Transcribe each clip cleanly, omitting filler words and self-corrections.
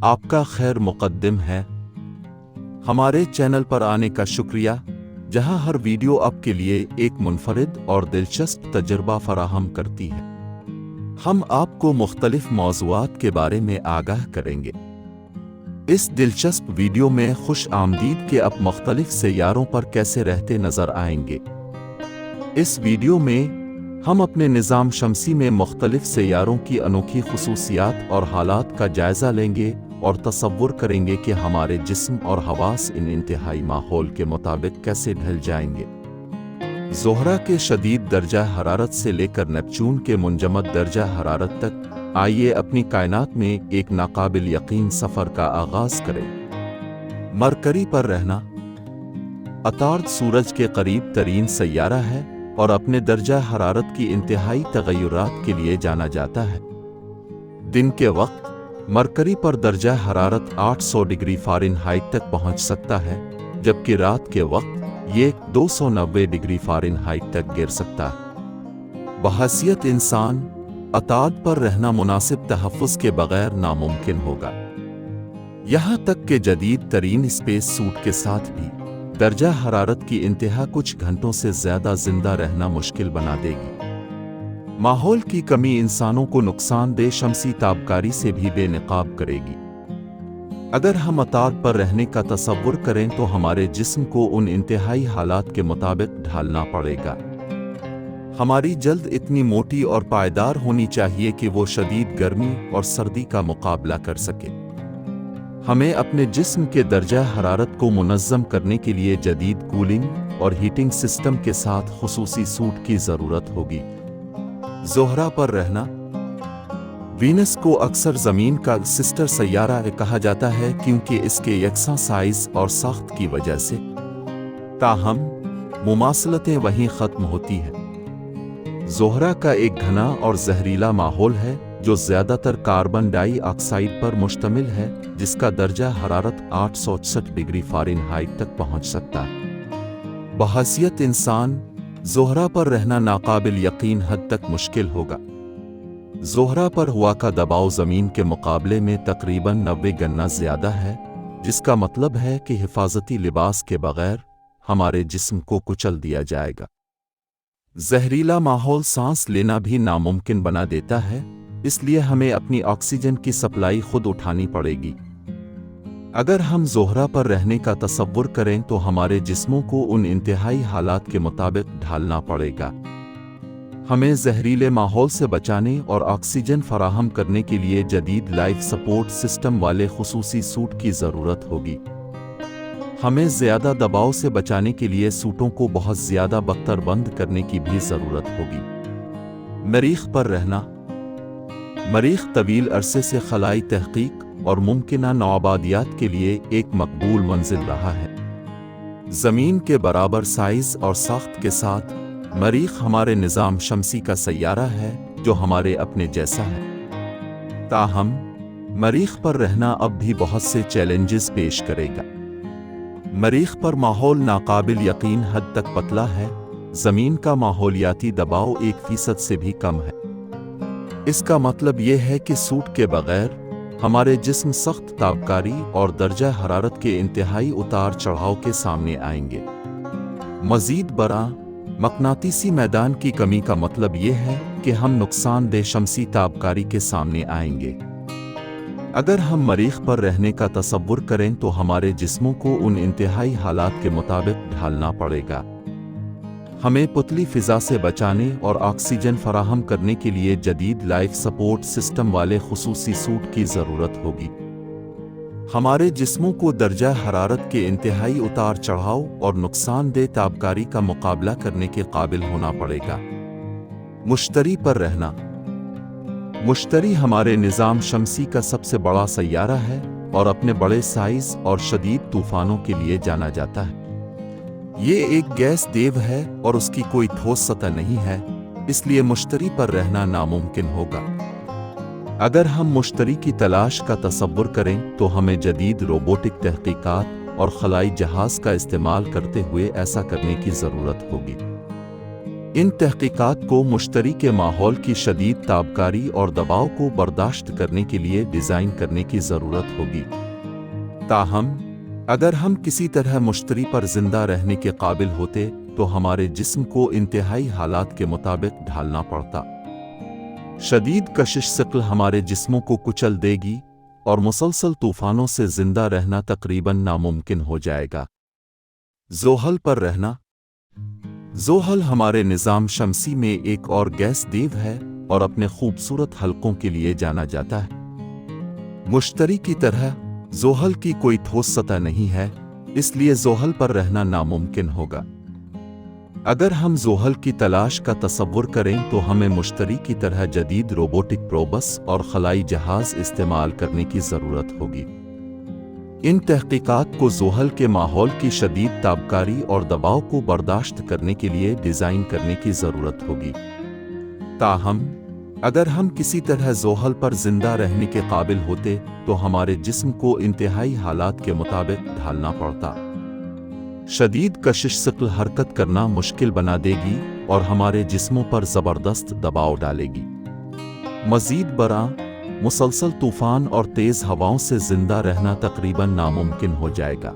آپ کا خیر مقدم ہے۔ ہمارے چینل پر آنے کا شکریہ، جہاں ہر ویڈیو آپ کے لیے ایک منفرد اور دلچسپ تجربہ فراہم کرتی ہے۔ ہم آپ کو مختلف موضوعات کے بارے میں آگاہ کریں گے۔ اس دلچسپ ویڈیو میں خوش آمدید کہ آپ مختلف سیاروں پر کیسے رہتے نظر آئیں گے۔ اس ویڈیو میں ہم اپنے نظام شمسی میں مختلف سیاروں کی انوکھی خصوصیات اور حالات کا جائزہ لیں گے اور تصور کریں گے کہ ہمارے جسم اور حواس ان انتہائی ماحول کے مطابق کیسے ڈھل جائیں گے۔ زہرہ کے شدید درجہ حرارت سے لے کر نیپچون کے منجمد درجہ حرارت تک، آئیے اپنی کائنات میں ایک ناقابل یقین سفر کا آغاز کریں۔ مرکری پر رہنا۔ عطارد سورج کے قریب ترین سیارہ ہے اور اپنے درجہ حرارت کی انتہائی تغیرات کے لیے جانا جاتا ہے۔ دن کے وقت مرکری پر درجہ حرارت 800 ڈگری فارنہائٹ تک پہنچ سکتا ہے، جبکہ رات کے وقت یہ 290 ڈگری فارنہائٹ تک گر سکتا ہے۔ بحیثیت انسان، عطارد پر رہنا مناسب تحفظ کے بغیر ناممکن ہوگا۔ یہاں تک کہ جدید ترین اسپیس سوٹ کے ساتھ بھی درجہ حرارت کی انتہا کچھ گھنٹوں سے زیادہ زندہ رہنا مشکل بنا دے گی۔ ماحول کی کمی انسانوں کو نقصان دہ شمسی تابکاری سے بھی بے نقاب کرے گی۔ اگر ہم عطارد پر رہنے کا تصور کریں تو ہمارے جسم کو ان انتہائی حالات کے مطابق ڈھالنا پڑے گا۔ ہماری جلد اتنی موٹی اور پائیدار ہونی چاہیے کہ وہ شدید گرمی اور سردی کا مقابلہ کر سکے۔ ہمیں اپنے جسم کے درجہ حرارت کو منظم کرنے کے لیے جدید کولنگ اور ہیٹنگ سسٹم کے ساتھ خصوصی سوٹ کی ضرورت ہوگی۔ زہرہ پر رہنا۔ وینس کو اکثر زمین کا سسٹر سیارہ کہا جاتا ہے کیونکہ اس کے یکساں سائز اور ساخت کی وجہ سے، تاہم مماثلتیں وہیں ختم ہوتی ہیں۔ زہرہ کا ایک گھنا اور زہریلا ماحول ہے جو زیادہ تر کاربن ڈائی آکسائڈ پر مشتمل ہے، جس کا درجہ حرارت 860 ڈگری فارنہائٹ تک پہنچ سکتا ہے۔ بحیثیت انسان، زہرہ پر رہنا ناقابل یقین حد تک مشکل ہوگا۔ زہرہ پر ہوا کا دباؤ زمین کے مقابلے میں تقریباً 90 گنا زیادہ ہے، جس کا مطلب ہے کہ حفاظتی لباس کے بغیر ہمارے جسم کو کچل دیا جائے گا۔ زہریلا ماحول سانس لینا بھی ناممکن بنا دیتا ہے، اس لیے ہمیں اپنی آکسیجن کی سپلائی خود اٹھانی پڑے گی۔ اگر ہم زہرہ پر رہنے کا تصور کریں تو ہمارے جسموں کو ان انتہائی حالات کے مطابق ڈھالنا پڑے گا۔ ہمیں زہریلے ماحول سے بچانے اور آکسیجن فراہم کرنے کے لیے جدید لائف سپورٹ سسٹم والے خصوصی سوٹ کی ضرورت ہوگی۔ ہمیں زیادہ دباؤ سے بچانے کے لیے سوٹوں کو بہت زیادہ بختر بند کرنے کی بھی ضرورت ہوگی۔ مریخ پر رہنا۔ مریخ طویل عرصے سے خلائی تحقیق اور ممکنہ نوآبادیات کے لیے ایک مقبول منزل رہا ہے۔ زمین کے برابر سائز اور ساخت کے ساتھ، مریخ ہمارے نظام شمسی کا سیارہ ہے جو ہمارے اپنے جیسا ہے۔ تاہم، مریخ پر رہنا اب بھی بہت سے چیلنجز پیش کرے گا۔ مریخ پر ماحول ناقابل یقین حد تک پتلا ہے، زمین کا ماحولیاتی دباؤ 1% سے بھی کم ہے۔ اس کا مطلب یہ ہے کہ سوٹ کے بغیر ہمارے جسم سخت تابکاری اور درجہ حرارت کے انتہائی اتار چڑھاؤ کے سامنے آئیں گے۔ مزید برآں، مقناطیسی میدان کی کمی کا مطلب یہ ہے کہ ہم نقصان دہ شمسی تابکاری کے سامنے آئیں گے۔ اگر ہم مریخ پر رہنے کا تصور کریں تو ہمارے جسموں کو ان انتہائی حالات کے مطابق ڈھالنا پڑے گا۔ ہمیں پتلی فضا سے بچانے اور آکسیجن فراہم کرنے کے لیے جدید لائف سپورٹ سسٹم والے خصوصی سوٹ کی ضرورت ہوگی۔ ہمارے جسموں کو درجہ حرارت کے انتہائی اتار چڑھاؤ اور نقصان دہ تابکاری کا مقابلہ کرنے کے قابل ہونا پڑے گا۔ مشتری پر رہنا۔ مشتری ہمارے نظام شمسی کا سب سے بڑا سیارہ ہے اور اپنے بڑے سائز اور شدید طوفانوں کے لیے جانا جاتا ہے۔ یہ ایک گیس دیو ہے اور اس کی کوئی ٹھوس سطح نہیں ہے، اس لیے مشتری پر رہنا ناممکن ہوگا۔ اگر ہم مشتری کی تلاش کا تصور کریں تو ہمیں جدید روبوٹک تحقیقات اور خلائی جہاز کا استعمال کرتے ہوئے ایسا کرنے کی ضرورت ہوگی۔ ان تحقیقات کو مشتری کے ماحول کی شدید تابکاری اور دباؤ کو برداشت کرنے کے لیے ڈیزائن کرنے کی ضرورت ہوگی۔ تاہم اگر ہم کسی طرح مشتری پر زندہ رہنے کے قابل ہوتے تو ہمارے جسم کو انتہائی حالات کے مطابق ڈھالنا پڑتا۔ شدید کشش ثقل ہمارے جسموں کو کچل دے گی اور مسلسل طوفانوں سے زندہ رہنا تقریباً ناممکن ہو جائے گا۔ زحل پر رہنا۔ زحل ہمارے نظام شمسی میں ایک اور گیس دیو ہے اور اپنے خوبصورت حلقوں کے لیے جانا جاتا ہے۔ مشتری کی طرح زحل کی کوئی ٹھوس سطح نہیں ہے، اس لیے زحل پر رہنا ناممکن ہوگا۔ اگر ہم زحل کی تلاش کا تصور کریں تو ہمیں مشتری کی طرح جدید روبوٹک پروبس اور خلائی جہاز استعمال کرنے کی ضرورت ہوگی۔ ان تحقیقات کو زحل کے ماحول کی شدید تابکاری اور دباؤ کو برداشت کرنے کے لیے ڈیزائن کرنے کی ضرورت ہوگی۔ تاہم اگر ہم کسی طرح زحل پر زندہ رہنے کے قابل ہوتے تو ہمارے جسم کو انتہائی حالات کے مطابق ڈھالنا پڑتا۔ شدید کشش ثقل حرکت کرنا مشکل بنا دے گی اور ہمارے جسموں پر زبردست دباؤ ڈالے گی۔ مزید برآں مسلسل طوفان اور تیز ہواؤں سے زندہ رہنا تقریباً ناممکن ہو جائے گا۔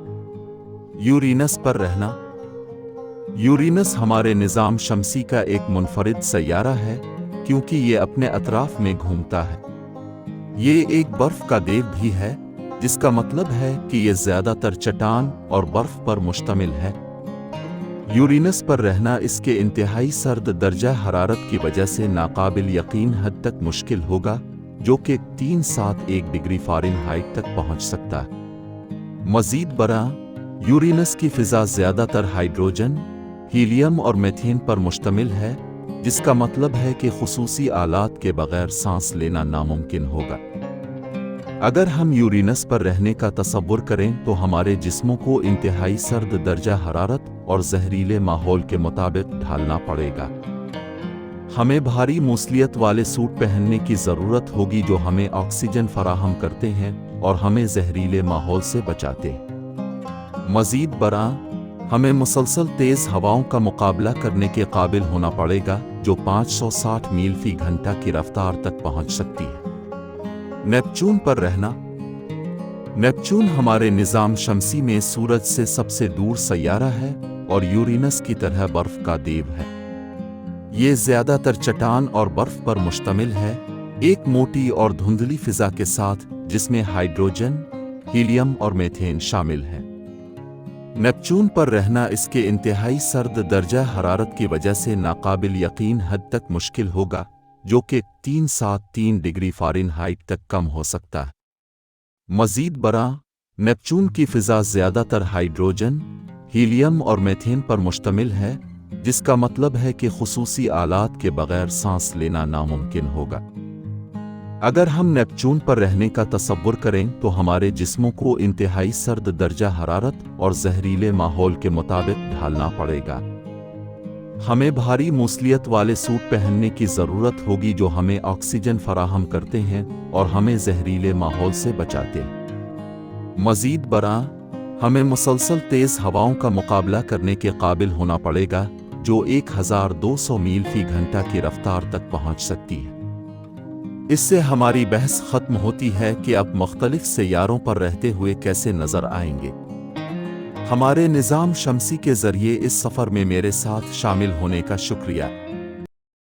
یورینس پر رہنا۔ یورینس ہمارے نظام شمسی کا ایک منفرد سیارہ ہے کیونکہ یہ اپنے اطراف میں گھومتا ہے۔ یہ ایک برف کا دیو بھی ہے، جس کا مطلب ہے کہ یہ زیادہ تر چٹان اور برف پر مشتمل ہے۔ یورینس پر رہنا اس کے انتہائی سرد درجہ حرارت کی وجہ سے ناقابل یقین حد تک مشکل ہوگا، جو کہ 371 ڈگری فارنہائٹ تک پہنچ سکتا ہے۔ مزید برآں یورینس کی فضا زیادہ تر ہائیڈروجن، ہیلیم اور میتھین پر مشتمل ہے، جس کا مطلب ہے کہ خصوصی آلات کے بغیر سانس لینا ناممکن ہوگا۔ اگر ہم یورینس پر رہنے کا تصور کریں تو ہمارے جسموں کو انتہائی سرد درجہ حرارت اور زہریلے ماحول کے مطابق ڈھالنا پڑے گا۔ ہمیں بھاری موصلیت والے سوٹ پہننے کی ضرورت ہوگی جو ہمیں آکسیجن فراہم کرتے ہیں اور ہمیں زہریلے ماحول سے بچاتے ہیں۔ مزید برآں ہمیں مسلسل تیز ہواؤں کا مقابلہ کرنے کے قابل ہونا پڑے گا جو 560 میل فی گھنٹہ کی رفتار تک پہنچ سکتی ہے۔ نیپچون پر رہنا۔ نیپچون ہمارے نظام شمسی میں سورج سے سب سے دور سیارہ ہے اور یورینس کی طرح برف کا دیو ہے۔ یہ زیادہ تر چٹان اور برف پر مشتمل ہے، ایک موٹی اور دھندلی فضا کے ساتھ جس میں ہائیڈروجن، ہیلیم اور میتھین شامل ہیں۔ نیپچون پر رہنا اس کے انتہائی سرد درجہ حرارت کی وجہ سے ناقابل یقین حد تک مشکل ہوگا، جو کہ 373 ڈگری فارنہائٹ تک کم ہو سکتا ہے۔ مزید برآں نیپچون کی فضا زیادہ تر ہائیڈروجن، ہیلیم اور میتھین پر مشتمل ہے، جس کا مطلب ہے کہ خصوصی آلات کے بغیر سانس لینا ناممکن ہوگا۔ اگر ہم نیپچون پر رہنے کا تصور کریں تو ہمارے جسموں کو انتہائی سرد درجہ حرارت اور زہریلے ماحول کے مطابق ڈھالنا پڑے گا۔ ہمیں بھاری موصلیت والے سوٹ پہننے کی ضرورت ہوگی جو ہمیں آکسیجن فراہم کرتے ہیں اور ہمیں زہریلے ماحول سے بچاتے ہیں۔ مزید برآں ہمیں مسلسل تیز ہواؤں کا مقابلہ کرنے کے قابل ہونا پڑے گا جو 1200 میل فی گھنٹہ کی رفتار تک پہنچ سکتی ہے۔ اس سے ہماری بحث ختم ہوتی ہے کہ اب مختلف سیاروں پر رہتے ہوئے کیسے نظر آئیں گے۔ ہمارے نظام شمسی کے ذریعے اس سفر میں میرے ساتھ شامل ہونے کا شکریہ۔